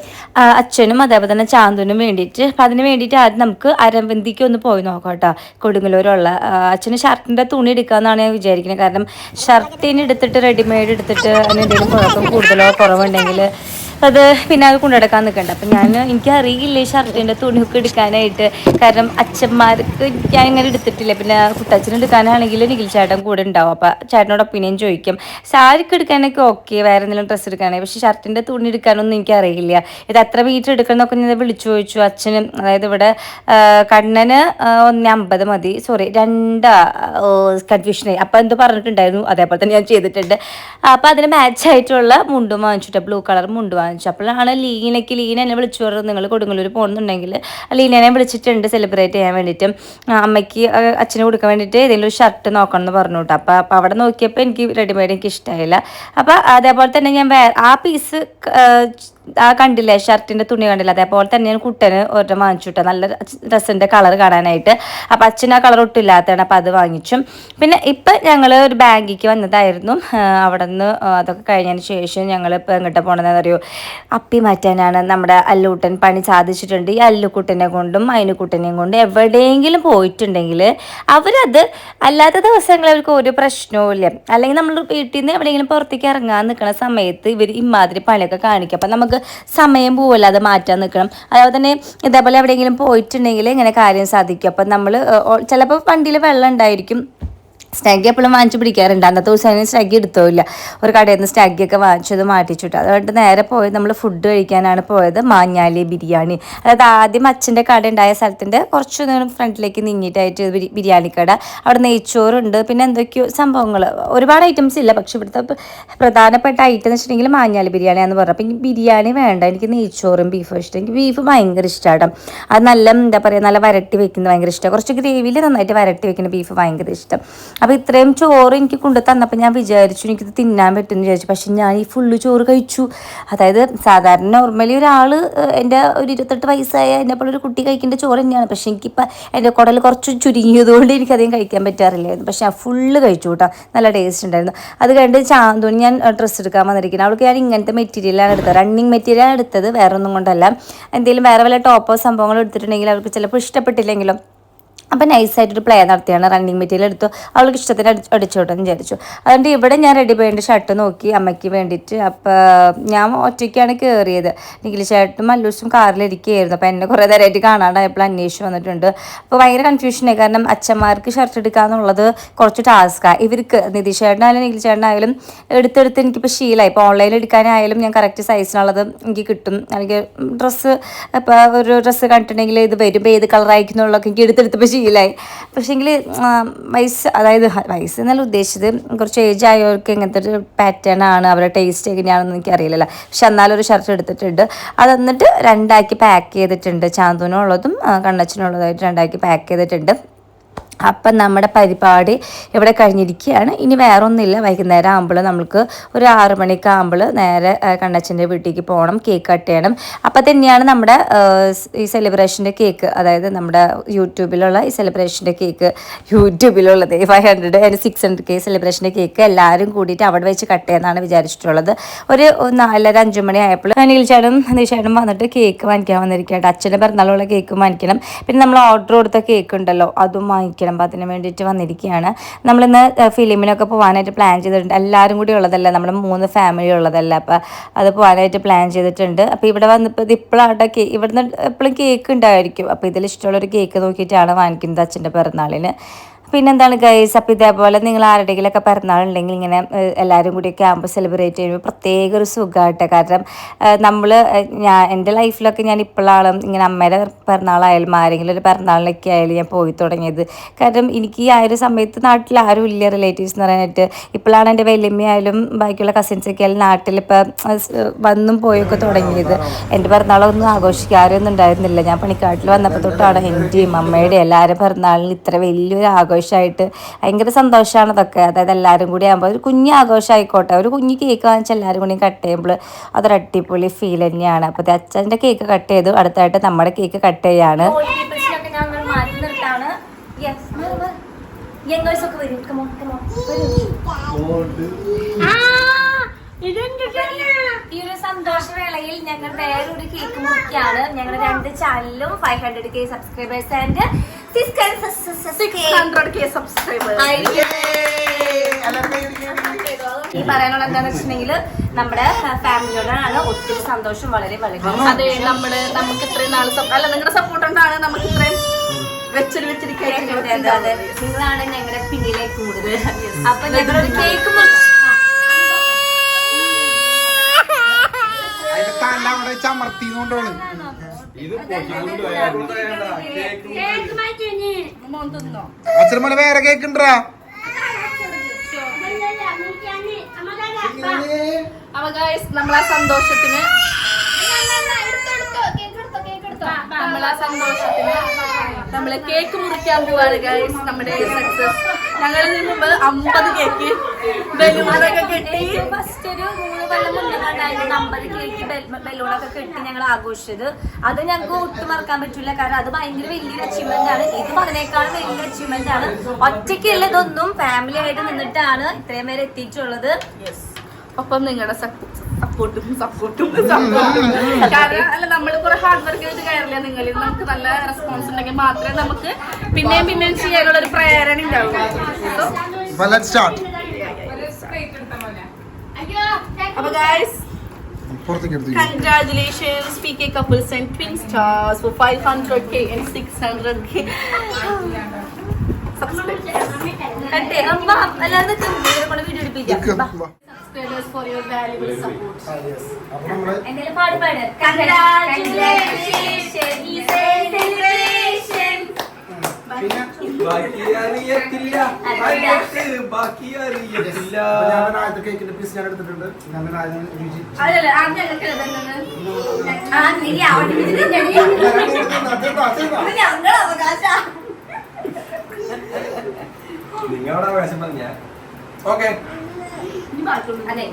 [SPEAKER 1] അച്ഛനും അതേപോലെ തന്നെ ചാന്തുനും വേണ്ടിയിട്ട്. അപ്പം അതിന് വേണ്ടിയിട്ട് ആദ്യം നമുക്ക് അരവന്തിക്ക് ഒന്ന് പോയി നോക്കാം കേട്ടോ. കൊടുങ്ങല്ലൂരുള്ള അച്ഛന് ഷർട്ടിൻ്റെ തുണി എടുക്കാമെന്നാണ് ഞാൻ വിചാരിക്കുന്നത്. കാരണം ഷർട്ടിന് എടുത്തിട്ട് റെഡിമെയ്ഡ് എടുത്തിട്ട് അതിന് എന്തെങ്കിലും കുഴപ്പം കൂടുതലോ കുറവുണ്ടെങ്കിൽ അത് പിന്നെ അത് കൊണ്ടുനടക്കാൻ നിൽക്കണ്ട. അപ്പം എനിക്കറിയില്ല ഈ ഷർട്ടിൻ്റെ തുണിയൊക്കെ എടുക്കാനായിട്ട്. കാരണം അച്ഛന്മാർക്ക് ഞാൻ ഇങ്ങനെ എടുത്തിട്ടില്ല. പിന്നെ കുട്ടച്ഛന് എടുക്കാനാണെങ്കിൽ നിഖിൽ ചേട്ടൻ കൂടെ ഉണ്ടാവും. അപ്പം ചേട്ടനോട് ഒപ്പീനിയൻ ചോദിക്കും. സാരിക്ക് എടുക്കാനൊക്കെ ഓക്കെ, വേറെ എന്തെങ്കിലും ഡ്രസ്സ് എടുക്കാനായി. പക്ഷേ ഷർട്ടിൻ്റെ തുണി എടുക്കാനൊന്നും എനിക്കറിയില്ല. ഇത് എത്ര മീറ്റർ എടുക്കണമെന്നൊക്കെ ഞാൻ വിളിച്ചു ചോദിച്ചു അച്ഛന്. അതായത് ഇവിടെ കണ്ണന് 150 മതി, സോറി 2 കൺഫ്യൂഷനായി. അപ്പം എന്തോ പറഞ്ഞിട്ടുണ്ടായിരുന്നു, അതേപോലെ തന്നെ ഞാൻ ചെയ്തിട്ടുണ്ട്. അപ്പം അതിന് മാച്ചായിട്ടുള്ള മുണ്ടും വാങ്ങിച്ചിട്ട് ബ്ലൂ കളർ മുണ്ട് വാങ്ങിച്ചു. അപ്പോഴാണ് ലീന എന്നെ വിളിച്ചു പറഞ്ഞു നിങ്ങൾ കൊടുങ്ങല്ലൂർ പോകുന്നുണ്ടെങ്കിൽ ലീനനെ വിളിച്ചിട്ടുണ്ട് സെലിബ്രേറ്റ് ചെയ്യാൻ വേണ്ടിയിട്ട്. അമ്മയ്ക്ക് അച്ഛന് കൊടുക്കാൻ വേണ്ടിയിട്ട് ഏതെങ്കിലും ഒരു ഷർട്ട് നോക്കണം എന്ന് പറഞ്ഞു കേട്ടോ. അപ്പോൾ അവിടെ നോക്കിയപ്പോൾ എനിക്ക് റെഡിമെയ്ഡ് എനിക്ക് ഇഷ്ടമായില്ല. അപ്പോൾ അതേപോലെ തന്നെ ഞാൻ ആ പീസ് കണ്ടില്ലേ, ഷർട്ടിൻ്റെ തുണി കണ്ടില്ല, അതേപോലെ തന്നെ ഞാൻ കുട്ടന് ഒരെണ്ണം വാങ്ങിച്ചു കേട്ടോ. നല്ല ഡ്രസ്സിൻ്റെ കളർ കാണാനായിട്ട്. അപ്പോൾ അച്ഛന് ആ കളർ ഒട്ടും ഇല്ലാത്തതാണ്, അപ്പോൾ അത് വാങ്ങിച്ചു. പിന്നെ ഇപ്പം ഞങ്ങൾ ഒരു ബാങ്കിലേക്ക് വന്നതായിരുന്നു. അവിടെ നിന്ന് അതൊക്കെ കഴിഞ്ഞതിന് ശേഷം ഞങ്ങൾ ഇപ്പോൾ എങ്ങോട്ട് പോകണമെന്ന് അറിയോ, അപ്പി മാറ്റാനാണ് നമ്മുടെ അല്ലൂട്ടൻ പണി സാധിച്ചിട്ടുണ്ട്. ഈ അല്ലുക്കുട്ടനെ കൊണ്ടും അയിനുക്കുട്ടനെയും കൊണ്ടും എവിടെയെങ്കിലും പോയിട്ടുണ്ടെങ്കിൽ അവരത് അല്ലാത്ത ദിവസങ്ങളിൽ അവർക്ക് ഒരു പ്രശ്നവും ഇല്ല. അല്ലെങ്കിൽ നമ്മൾ വീട്ടിൽ നിന്ന് എവിടെയെങ്കിലും പുറത്തേക്ക് ഇറങ്ങാൻ നിൽക്കുന്ന സമയത്ത് ഇവർ ഇമാതിരി പണിയൊക്കെ കാണിക്കും. അപ്പം നമുക്ക് സമയം പോവല്ല അത് മാറ്റാൻ നിൽക്കണം. അതുപോലെ തന്നെ ഇതേപോലെ എവിടെയെങ്കിലും പോയിട്ടുണ്ടെങ്കിൽ ഇങ്ങനെ കാര്യം സാധിക്കും. അപ്പം നമ്മൾ ചിലപ്പോൾ വണ്ടിയിൽ വെള്ളം ഉണ്ടായിരിക്കും, സ്നാഗി എപ്പോഴും വാങ്ങിച്ച് പിടിക്കാറുണ്ട്. അന്നത്തെ ദിവസം സ്നാഗി എടുത്തില്ല. ഒരു കടയിൽ നിന്ന് സ്നാഗിയൊക്കെ വാങ്ങിച്ചത് മാറ്റിച്ചിട്ട് അതുകൊണ്ട് നേരെ പോയത് നമ്മൾ ഫുഡ് കഴിക്കാനാണ് പോയത്. മാഞ്ഞാലി ബിരിയാണി. അതായത് ആദ്യം അച്ഛൻ്റെ കട ഉണ്ടായ സ്ഥലത്തിൻ്റെ കുറച്ച് നേരം ഫ്രണ്ടിലേക്ക് നീങ്ങിയിട്ടായിട്ട് ബിരിയാണി കട. അവിടെ നെയ്ച്ചോറുണ്ട്, പിന്നെ എന്തൊക്കെയോ സംഭവങ്ങൾ, ഒരുപാട് ഐറ്റംസ് ഇല്ല. പക്ഷെ ഇവിടുത്തെ പ്രധാനപ്പെട്ട ഐറ്റം എന്ന് വെച്ചിട്ടുണ്ടെങ്കിൽ മാഞ്ഞാലി ബിരിയാണിയാണെന്ന് പറഞ്ഞു. അപ്പം എനിക്ക് ബിരിയാണി വേണ്ട, എനിക്ക് നെയ്ച്ചോറും ബീഫും ഇഷ്ടം. എനിക്ക് ബീഫ് ഭയങ്കര ഇഷ്ടമാണ്. അത് നല്ല എന്താ പറയുക, നല്ല വരട്ടി വെക്കുന്നത് ഭയങ്കര ഇഷ്ടമാണ്. കുറച്ച് ഗ്രേവിയിൽ നന്നായിട്ട് വരട്ടി വെക്കുന്ന ബീഫ് ഭയങ്കര ഇഷ്ടം. അപ്പോൾ ഇത്രയും ചോറ് എനിക്ക് കൊണ്ടു തന്നപ്പോൾ ഞാൻ വിചാരിച്ചു എനിക്കിത് തിന്നാൻ പറ്റുമെന്ന് വിചാരിച്ചു. പക്ഷെ ഞാൻ ഈ ഫുള്ള് ചോറ് കഴിച്ചു. അതായത് സാധാരണ നോർമലി ഒരാൾ എൻ്റെ ഒരു 28 വയസ്സായ എന്നെപ്പോൾ ഒരു കുട്ടി കഴിക്കേണ്ട ചോറ് തന്നെയാണ്. പക്ഷെ എനിക്കിപ്പോൾ എൻ്റെ കുടൽ കുറച്ച് ചുരുങ്ങിയതുകൊണ്ട് എനിക്കധികം കഴിക്കാൻ പറ്റാറില്ലായിരുന്നു. പക്ഷെ ഞാൻ ഫുള്ള് കഴിച്ചു കേട്ടോ. നല്ല ടേസ്റ്റ് ഉണ്ടായിരുന്നു. അത് കഴിഞ്ഞ് ചാന്തോണി ഞാൻ ഡ്രസ്സ് എടുക്കാൻ വന്നിരിക്കുന്നത്. അവൾക്ക് ഞാൻ ഇങ്ങനത്തെ മെറ്റീരിയലാണ് എടുത്തത്, റണ്ണിങ് മെറ്റീരിയലാണ് എടുത്തത്, വേറെ ഒന്നും കൊണ്ടല്ല. എന്തെങ്കിലും വേറെ വല്ല ടോപ്പോ സംഭവങ്ങളോ എടുത്തിട്ടുണ്ടെങ്കിൽ അവർക്ക് ചിലപ്പോൾ ഇഷ്ടപ്പെട്ടില്ലെങ്കിലും അപ്പം നൈസായിട്ടൊരു പ്ലേ നടത്തിയാണ്. റണ്ണിങ് മെറ്റീരിയൽ എടുത്തു, അവൾക്ക് ഇഷ്ടത്തിന് അടിച്ചോട്ടെന്ന് വിചാരിച്ചു. അതുകൊണ്ട് ഇവിടെ ഞാൻ റെഡി പേയ്ഡ് ഷർട്ട് നോക്കി അമ്മയ്ക്ക് വേണ്ടിയിട്ട്. അപ്പോൾ ഞാൻ ഒറ്റയ്ക്കാണ് കയറിയത്. നിഖിൽ ചേട്ടനും മല്ലൂസും കാറിലിരിക്കുകയായിരുന്നു. അപ്പോൾ എന്നെ കുറേ നേരമായിട്ട് കാണാണ്ടായപ്പോൾ അന്വേഷിച്ച് വന്നിട്ടുണ്ട്. അപ്പോൾ ഭയങ്കര കൺഫ്യൂഷനായി. കാരണം അച്ഛന്മാർക്ക് ഷർട്ട് എടുക്കുക എന്നുള്ളത് കുറച്ച് ടാസ്ക്കാണ്. ഇവർക്ക് നിധി ചേട്ടനായാലും നിഖിൽ ചേട്ടനായാലും എടുത്തെടുത്ത് എനിക്കിപ്പോൾ ശീലമായി. ഇപ്പോൾ ഓൺലൈനിൽ എടുക്കാനായാലും ഞാൻ കറക്റ്റ് സൈസിനുള്ളത് എനിക്ക് കിട്ടും. അല്ലെങ്കിൽ ഡ്രസ്സ് ഇപ്പോൾ ഒരു ഡ്രസ്സ് കണ്ടിട്ടുണ്ടെങ്കിൽ ഇത് വരുമ്പോൾ ഏത് കളറായിരിക്കുന്നുള്ളതൊക്കെ എനിക്ക് എടുത്തെടുത്തപ്പോൾ ശീലമായി. പക്ഷേങ്കിൽ അതായത് വയസ്സ് എന്നല്ല ഉദ്ദേശിച്ചത്, കുറച്ച് ഏജ് ആയവർക്ക് ഇങ്ങനത്തെ ഒരു പാറ്റേൺ ആണ്, അവരുടെ ടേസ്റ്റ് എങ്ങനെയാണെന്ന് എനിക്കറിയില്ലല്ലോ. പക്ഷെ എന്നാലും ഒരു ഷർട്ട് എടുത്തിട്ടുണ്ട്. അത് എന്നിട്ട് 2 പാക്ക് ചെയ്തിട്ടുണ്ട്. ചാന്തൂനുള്ളതും കണ്ണച്ചനുള്ളതായിട്ട് 2 പാക്ക് ചെയ്തിട്ടുണ്ട്. അപ്പം നമ്മുടെ പരിപാടി ഇവിടെ കഴിഞ്ഞിരിക്കുകയാണ്. ഇനി വേറെ ഒന്നുമില്ല. വൈകുന്നേരം ആകുമ്പോൾ നമുക്ക് ഒരു 6 മണിക്ക് ആകുമ്പോൾ നേരെ കണ്ണച്ചൻ്റെ വീട്ടിലേക്ക് പോകണം, കേക്ക് കട്ട് ചെയ്യണം. അപ്പം തന്നെയാണ് നമ്മുടെ ഈ സെലിബ്രേഷൻ്റെ കേക്ക്, അതായത് നമ്മുടെ യൂട്യൂബിലുള്ള ഈ സെലിബ്രേഷൻ്റെ കേക്ക്, യൂട്യൂബിലുള്ളത് 500 and 600K സെലിബ്രേഷൻ്റെ കേക്ക് എല്ലാവരും കൂടിയിട്ട് അവിടെ വെച്ച് കട്ട് ചെയ്യുന്നതാണ് വിചാരിച്ചിട്ടുള്ളത്. ഒരു 4-5 മണി ആയപ്പോൾ അനിൽ ചേട്ടനും നിഷേനും വന്നിട്ട് കേക്ക് വാങ്ങിക്കാൻ വന്നിരിക്കട്ടെ. അച്ഛൻ്റെ പിറന്നാളുള്ള കേക്ക് വാങ്ങിക്കണം. പിന്നെ നമ്മൾ ഓർഡർ കൊടുത്ത കേക്ക് ഉണ്ടല്ലോ, അതും വാങ്ങിക്കണം. അപ്പോൾ അതിന് വേണ്ടിയിട്ട് വന്നിരിക്കുകയാണ്. നമ്മളിന്ന് ഫിലിമിനൊക്കെ പോകാനായിട്ട് പ്ലാൻ ചെയ്തിട്ടുണ്ട്. എല്ലാവരും കൂടി ഉള്ളതല്ല, നമ്മൾ 3 ഫാമിലി ഉള്ളതല്ല. അപ്പോൾ അത് പോകാനായിട്ട് പ്ലാൻ ചെയ്തിട്ടുണ്ട്. അപ്പോൾ ഇവിടെ വന്നിപ്പോൾ ഇപ്പോഴാട്ടെ ഇവിടുന്ന് എപ്പോഴും കേക്ക് ഉണ്ടായിരിക്കും. അപ്പോൾ ഇതിൽ ഇഷ്ടമുള്ളൊരു കേക്ക് നോക്കിയിട്ടാണ് വാങ്ങിക്കുന്നത് അച്ഛൻ്റെ പിറന്നാളിന്. പിന്നെന്താണ് ഗൈസ്, അപ്പോൾ ഇതേപോലെ നിങ്ങൾ ആരുടെയെങ്കിലൊക്കെ പിറന്നാളുണ്ടെങ്കിൽ ഇങ്ങനെ എല്ലാവരും കൂടി ക്യാമ്പ് സെലിബ്രേറ്റ് ചെയ്യുമ്പോൾ പ്രത്യേക ഒരു സുഖമായിട്ട്. കാരണം എൻ്റെ ലൈഫിലൊക്കെ ഞാൻ ഇപ്പോഴാണ് ഇങ്ങനെ അമ്മയുടെ പിറന്നാളായാലും ആരെങ്കിലും ഒരു പിറന്നാളിലൊക്കെ ആയാലും ഞാൻ പോയി തുടങ്ങിയത്. കാരണം എനിക്ക് ഈ ആ ഒരു സമയത്ത് നാട്ടിൽ ആരും ഇല്ല, റിലേറ്റീവ്സ് എന്ന് പറയാനായിട്ട്. ഇപ്പോഴാണ് എൻ്റെ വലിയമ്മയായാലും ബാക്കിയുള്ള കസിൻസൊക്കെ ആയാലും നാട്ടിൽ ഇപ്പം വന്നും പോയൊക്കെ തുടങ്ങിയത്. എൻ്റെ പിറന്നാളൊന്നും ആഘോഷിക്കാറൊന്നും ഉണ്ടായിരുന്നില്ല. ഞാൻ പണിക്കാട്ടിൽ വന്നപ്പോൾ തൊട്ടാണ് എൻ്റെയും അമ്മയുടെയും എല്ലാവരും പിറന്നാളിന് ഇത്ര വലിയൊരു ആഘോഷമായിട്ട്. ഭയങ്കര സന്തോഷമാണ് അതൊക്കെ. അതായത് എല്ലാവരും കൂടി ആകുമ്പോൾ ഒരു കുഞ്ഞ് ആഘോഷമായിക്കോട്ടെ, ഒരു കുഞ്ഞ് കേക്ക് വാങ്ങിച്ച് എല്ലാവരും കൂടി കട്ട് ചെയ്യുമ്പോൾ അതൊരു അടിപൊളി ഫീൽ തന്നെയാണ്. അപ്പോൾ അച്ഛൻ്റെ കേക്ക് കട്ട് ചെയ്തു, അടുത്തായിട്ട് നമ്മുടെ കേക്ക് കട്ട് ചെയ്യാണ്. ഈ ഒരു സന്തോഷവേളയിൽ ഞങ്ങൾ വേറൊരു കേക്ക് മുറിക്കുകയാണ്. ഞങ്ങളുടെ 2 ചാനലിലും 500K subscribers and 600K subscribers ഈ പറയാനുള്ള എന്താണെന്ന് വെച്ചിട്ടുണ്ടെങ്കിൽ നമ്മുടെ ഫാമിലിയോടാണ് ഒത്തിരി സന്തോഷം. വളരെ വളരെ
[SPEAKER 3] അതെ, നമുക്ക് ഇത്രയും നാൾ നിങ്ങളുടെ സപ്പോർട്ട് കൊണ്ടാണ് നമുക്ക് ഇത്രയും
[SPEAKER 1] നിങ്ങളാണ് ഞങ്ങളുടെ പിന്നിലേക്ക് കൂടുതൽ. അപ്പൊ ഞങ്ങളൊരു കേക്ക് മുറിച്ചു.
[SPEAKER 2] അച്ഛനമ്മ വേറെ കേക്ക് ഉണ്ടാ.
[SPEAKER 3] അപ്പൊ ഗൈസ് നമ്മളാ സന്തോഷത്തിന് നമ്മള് കേക്ക് മുറിക്കാൻ പോവാണ് ഗൈസ്. നമ്മുടെ സക്സസ്. ഞങ്ങൾ മുമ്പ് 50 കേക്ക് ബലൂണൊക്കെ കെട്ടി
[SPEAKER 1] ഫസ്റ്റ് ഒരു 3 കൊല്ലം മുന്നേ 50 കേക്ക് ബലൂണൊക്കെ കെട്ടി ഞങ്ങൾ ആഘോഷിച്ചത്. അത് ഞങ്ങൾക്ക് ഒട്ടും മറക്കാൻ പറ്റില്ല. കാരണം അത് ഭയങ്കര വലിയൊരു അച്ചീവ്മെന്റ് ആണ്. ഇതും അതിനേക്കാൾ വലിയ അച്ചീവ്മെന്റ് ആണ്. ഒറ്റയ്ക്കുള്ള ഇതൊന്നും ഫാമിലി ആയിട്ട് നിന്നിട്ടാണ് ഇത്രയും പേരെ എത്തിയിട്ടുള്ളത്.
[SPEAKER 3] ഒപ്പം നിങ്ങളുടെ സപ്പോർട്ടും കാരണം അല്ല, നമ്മൾ കുറെ ഹാർഡ് വർക്ക് ചെയ്ത് കയറില്ല. നിങ്ങളിൽ നമുക്ക് നല്ല റെസ്പോൺസ് ഉണ്ടെങ്കിൽ മാത്രമേ നമുക്ക് പിന്നെയും ചെയ്യാനുള്ള ഒരു പ്രേരണ ഉണ്ടാവുള്ളൂ. അപ്പൊ guys, congratulations PK couples and twin stars for 500K and 600K.
[SPEAKER 1] കണ്ടേ അമ്മ എല്ലാവരും video എടുപ്പിക്കാം
[SPEAKER 3] Subscribers for your valuable support.
[SPEAKER 2] അപ്പൊ നമ്മള്
[SPEAKER 1] എന്തെങ്കിലും പാട് പാട് Congratulations, celebration.
[SPEAKER 2] ആദ്യത്തെ കേക്കിന്റെ പീസ് ഞാൻ എടുത്തിട്ടുണ്ട്. ഞങ്ങൾ ആദ്യം രുചി
[SPEAKER 3] അതല്ലേ ആദ്യം ഞങ്ങൾക്ക്
[SPEAKER 1] ഞങ്ങളുടെ അവകാശ
[SPEAKER 4] നിങ്ങളുടെ അവകാശം പറഞ്ഞ ഓക്കെ
[SPEAKER 1] അതെ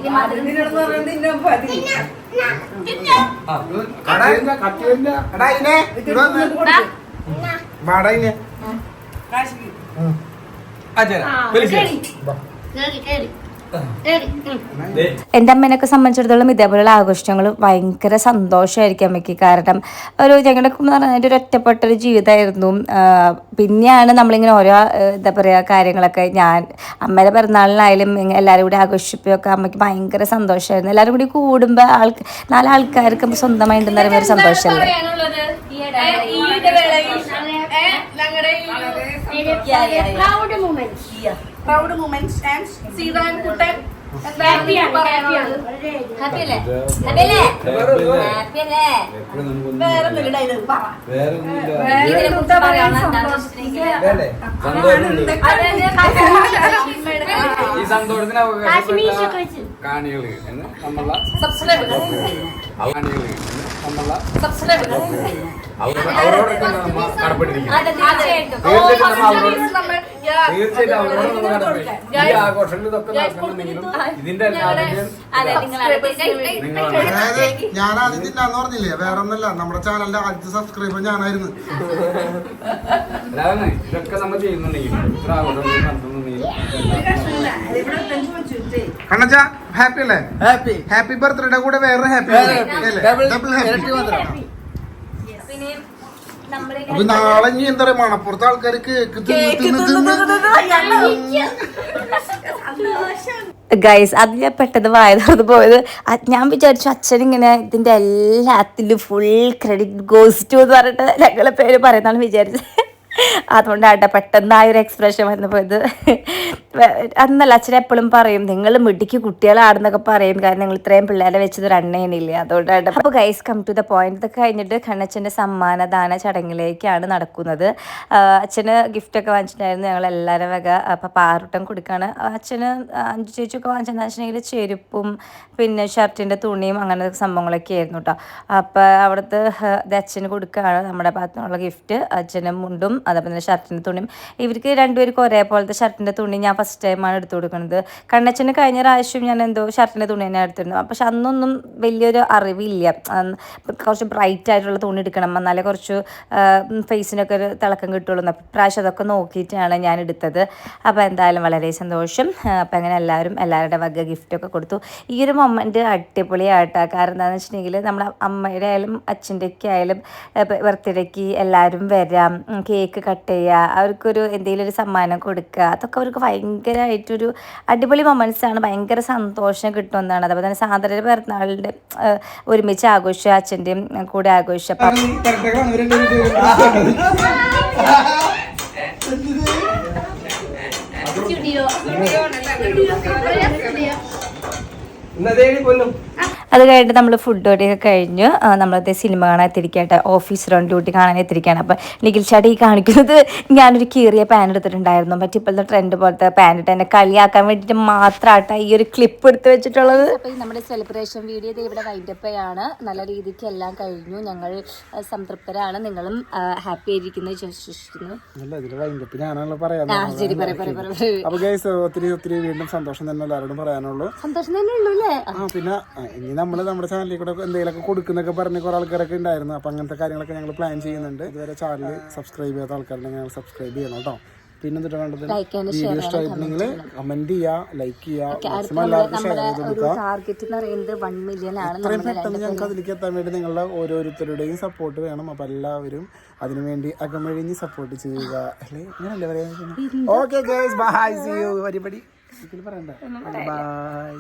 [SPEAKER 1] എൻ്റെ അമ്മേനൊക്കെ സംബന്ധിച്ചിടത്തോളം ഇതേപോലെയുള്ള ആഘോഷങ്ങൾ ഭയങ്കര സന്തോഷമായിരിക്കും അമ്മയ്ക്ക്. കാരണം ഞങ്ങളുടെ എന്ന് പറഞ്ഞാൽ ഒരു ഒറ്റപ്പെട്ടൊരു ജീവിതമായിരുന്നു. പിന്നെയാണ് നമ്മളിങ്ങനെ ഓരോ എന്താ പറയുക കാര്യങ്ങളൊക്കെ അമ്മയുടെ പിറന്നാളിനായാലും എല്ലാവരും കൂടി ആഘോഷിപ്പൊക്കെ അമ്മയ്ക്ക് ഭയങ്കര സന്തോഷമായിരുന്നു. എല്ലാവരും കൂടി കൂടുമ്പോൾ നാലാൾക്കാർക്ക് സ്വന്തമായിട്ട് പറയുന്ന ഒരു സന്തോഷമല്ലേ.
[SPEAKER 3] proud moments and Sira and Kutan
[SPEAKER 4] ഈ സന്തോഷത്തിന് അവകാശപ്പെട്ട കാണികൾ എന്ന് നമ്മളെ അവരോടൊക്കെ നമ്മൾ കടപ്പെട്ടിരിക്കുന്നു. തീർച്ചയായിട്ടും അവരോട് നമ്മൾ കടപ്പെട്ടിരിക്കും. ഈ ആഘോഷങ്ങൾ ഇതൊക്കെ നടക്കുന്നുണ്ടെങ്കിലും ഇതിന്റെ
[SPEAKER 2] ഞാൻ ആദ്യം തിന്നാന്ന് പറഞ്ഞില്ലേ, വേറെ ഒന്നല്ല, നമ്മുടെ ചാനലിന്റെ ആദ്യത്തെ സബ്സ്ക്രൈബർ ഞാനായിരുന്നു.
[SPEAKER 4] അതാണ് ഇതൊക്കെ നമ്മൾ ചെയ്യുന്നുണ്ടെങ്കിലും ഇത്ര ആഘോഷങ്ങൾ നടത്തുന്നുണ്ടെങ്കിലും
[SPEAKER 2] കണ്ണച്ച ഹാപ്പി അല്ലേ? ഹാപ്പി ബർത്ത്ഡേ കൂടെ വേറെ ഹാപ്പി ഡബിൾ ഹാപ്പി. അപ്പൊ നാളെ ഇനി എന്താ പറയാ, മണപ്പുറത്തെ ആൾക്കാർ കേക്ക്
[SPEAKER 1] ഗൈസ് അത് ഞാൻ പെട്ടെന്ന് വായതുറന്ന് പോയത്. ഞാൻ വിചാരിച്ചു അച്ഛനിങ്ങനെ ഇതിൻ്റെ എല്ലാത്തിലും ഫുൾ ക്രെഡിറ്റ് ഗോസ് ടു എന്ന് പറഞ്ഞിട്ട് ഞങ്ങളെ പേര് പറയുന്നതാണ് വിചാരിച്ചത്. അതുകൊണ്ടാട്ടെ പെട്ടെന്ന് ആ ഒരു എക്സ്പ്രഷൻ വന്നു പോയത്. അന്നല്ല അച്ഛൻ എപ്പോഴും പറയും നിങ്ങൾ മിടിക്ക് കുട്ടികളാണെന്നൊക്കെ പറയും, കാരണം നിങ്ങൾ ഇത്രയും പിള്ളേരെ വെച്ചത് റണ്ണേനില്ലേ, അതുകൊണ്ടാണ്. അപ്പോൾ guys come to the point. ഇതൊക്കെ കഴിഞ്ഞിട്ട് കണ്ണച്ചൻ്റെ സമ്മാനദാന ചടങ്ങിലേക്കാണ് നടക്കുന്നത്. അച്ഛന് ഗിഫ്റ്റൊക്കെ വാങ്ങിച്ചിട്ടുണ്ടായിരുന്നു ഞങ്ങളെല്ലാവരും വക. അപ്പോൾ പാറുട്ടം കൊടുക്കുകയാണ്. അച്ഛന് അഞ്ചു ചേച്ചിയൊക്കെ വാങ്ങിച്ചെന്ന് വെച്ചിട്ടുണ്ടെങ്കിൽ ചെരുപ്പും പിന്നെ ഷർട്ടിൻ്റെ തുണിയും അങ്ങനെ സംഭവങ്ങളൊക്കെ ആയിരുന്നു കേട്ടോ. അപ്പോൾ അവിടുത്തെ ഇത് അച്ഛന് കൊടുക്കുകയാണ് നമ്മുടെ ഭാഗത്തുനിന്നുള്ള ഗിഫ്റ്റ്. അച്ഛനും മുണ്ടും അതേപോലെ തന്നെ ഷർട്ടിൻ്റെ തുണിയും. ഇവർക്ക് രണ്ടുപേർക്കും ഒരേപോലത്തെ ഷർട്ടിൻ്റെ തുണി ഞാൻ ഫസ്റ്റ് ടൈമാണ് എടുത്തു കൊടുക്കുന്നത്. കണ്ണച്ചന് കഴിഞ്ഞ പ്രാവശ്യം ഞാൻ എന്തോ ഷർട്ടിൻ്റെ തുണി തന്നെ എടുത്തിരുന്നു. പക്ഷെ അന്നൊന്നും വലിയൊരു അറിവില്ല, കുറച്ച് ബ്രൈറ്റ് ആയിട്ടുള്ള തുണി എടുക്കണം എന്നാലേ കുറച്ച് ഫേസിനൊക്കെ ഒരു തിളക്കം കിട്ടുള്ളൂ. പ്രാവശ്യം അതൊക്കെ നോക്കിയിട്ടാണ് ഞാൻ എടുത്തത്. അപ്പോൾ എന്തായാലും വളരെ സന്തോഷം. അപ്പം അങ്ങനെ എല്ലാവരുടെ വക ഗിഫ്റ്റൊക്കെ കൊടുത്തു. ഈ ഒരു മൊമെൻറ്റ് അടിപൊളിയായിട്ടാണ്. കാരണം എന്താണെന്ന് വെച്ചിട്ടുണ്ടെങ്കിൽ നമ്മുടെ അമ്മയുടെ ആയാലും അച്ഛൻ്റെ ഒക്കെ ആയാലും ബർത്ത്ഡേക്ക് എല്ലാവരും വരാം, കേക്ക് കട്ട് ചെയ്യുക, അവർക്കൊരു എന്തെങ്കിലും ഒരു സമ്മാനം കൊടുക്കുക, അതൊക്കെ അവർക്ക് ഭയങ്കരമായിട്ടൊരു അടിപൊളി മൊമെൻറ്റ്സ് ആണ്. ഭയങ്കര സന്തോഷം കിട്ടുന്നതാണ്. അതുപോലെ തന്നെ സാന്ദ്രയുടെ പിറന്നാളിൻ്റെ ഒരുമിച്ച് ആഘോഷിച്ച അച്ഛൻ്റെയും കൂടെ ആഘോഷിച്ച അത് കഴിഞ്ഞിട്ട് നമ്മൾ ഫുഡ് ഓടിയൊക്കെ കഴിഞ്ഞ് നമ്മളത് സിനിമ കാണാൻ എത്തിരിക്കട്ടെ, ഓഫീസ് റൗണ്ട് ഡ്യൂട്ടി കാണാൻ എത്തിരിക്കുകയാണ്. അപ്പോൾ നിഖിൽ ചേട്ടാ ഈ കാണിക്കുന്നത് ഞാനൊരു കീറിയ പാൻറ് എടുത്തിട്ടുണ്ടായിരുന്നു. മറ്റേ ഇപ്പോഴത്തെ ട്രെൻഡ് പോലത്തെ പാൻറ് ഇട്ട് എന്നെ കളിയാക്കാൻ വേണ്ടിയിട്ട് മാത്രമായിട്ടാണ് ഈ ഒരു ക്ലിപ്പ് എടുത്ത് വെച്ചിട്ടുള്ളത്. അപ്പോൾ നമ്മുടെ സെലിബ്രേഷൻ വീഡിയോ ഇവിടെ വൈൻഡപ്പാണ്. നല്ല രീതിക്ക് എല്ലാം കഴിഞ്ഞു. ഞങ്ങൾ സംതൃപ്തരാണ്. നിങ്ങളും ഹാപ്പി ആയിരിക്കുന്നത് വിശ്വസിക്കുന്നു.
[SPEAKER 2] ഒത്തിരി വീണ്ടും സന്തോഷം തന്നെ എല്ലാവരോടും പറയാനുള്ളൂ.
[SPEAKER 1] സന്തോഷം തന്നെ ഉള്ളൂ അല്ലേ?
[SPEAKER 2] പിന്നെ ഇനി നമ്മള് നമ്മുടെ ചാനലിൽ കൂടെ എന്തെങ്കിലുമൊക്കെ കൊടുക്കുന്നൊക്കെ പറഞ്ഞ് കുറെ ആൾക്കാരൊക്കെ ഉണ്ടായിരുന്നു. അപ്പൊ അങ്ങനത്തെ കാര്യങ്ങളൊക്കെ ഞങ്ങൾ പ്ലാൻ ചെയ്യുന്നുണ്ട്. ഇതുവരെ ചാനൽ സബ്സ്ക്രൈബ് ചെയ്യാത്ത ആൾക്കാരുണ്ടെങ്കിൽ ഞങ്ങൾ സബ്സ്ക്രൈബ് ചെയ്യണം കേട്ടോ. പിന്നെ എന്തിട്ട് കണ്ടത് വീഡിയോ ഇഷ്ടമായിട്ടുണ്ടെങ്കിൽ കമന്റ് ചെയ്യുക, ലൈക്ക് ചെയ്യുക, എല്ലാവർക്കും ഷെയർ ചെയ്ത് കൊടുക്കുക. എത്രയും പെട്ടെന്ന് ഞങ്ങൾക്ക് അതിലേക്ക് എത്താൻ വേണ്ടി നിങ്ങളുടെ ഓരോരുത്തരുടെയും സപ്പോർട്ട് വേണം. അപ്പൊ എല്ലാവരും അതിനുവേണ്ടി അകമഴിഞ്ഞ് സപ്പോർട്ട് ചെയ്യുക അല്ലേ? അങ്ങനല്ലേ പറയാ? Okay guys, bye, see you. പരിപാടി പറയണ്ട, ബൈ.